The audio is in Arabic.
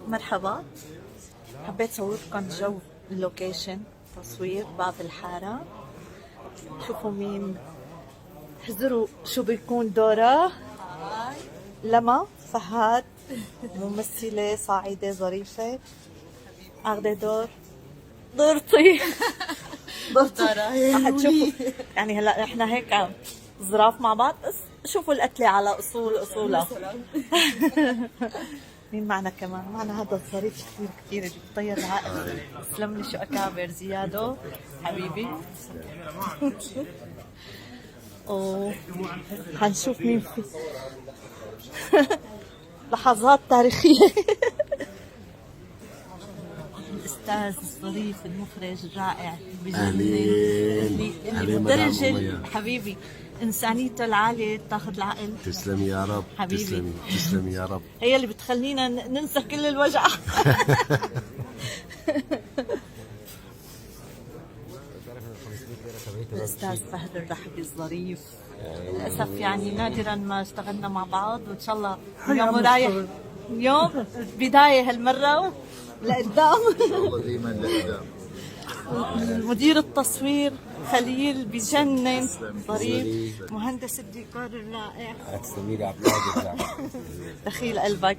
مرحبا، حبيت صوركم جو اللوكيشن تصوير باب الحارة. شوفوا مين، احذروا شو بيكون دوره. لما فهد ممثلة صاعدة ظريفة اخذة دورتي حتشوفوا يعني. هلا احنا هيك ظراف مع بعض، بس شوفوا القتلة على اصولها. مين معنا كمان؟ معنا هذا الظريف كثير كثير اللي بيطير العقل. تسلم لي، شو اكابر زيادو حبيبي. حنشوف مين في لحظات تاريخية. الأستاذ الظريف المخرج الرائع بجنن اللي بدرجة حبيبي إنسانيته العالية تاخذ العقل. تسلمي يا رب حبيبي. تسلمي يا رب. هي اللي بتخلينا ننسى كل الوجع. الأستاذ فهد الرحبي الظريف. للأسف يعني نادرا ما اشتغلنا مع بعض، وإن شاء الله اليوم رايح اليوم بداية هالمرة لقدام. ان شاء الله دائما لقدام. مدير التصوير خليل بجنن ظريف، مهندس الديكور الرائع. تسلمي لي عبد القادر. دخيل قلبك.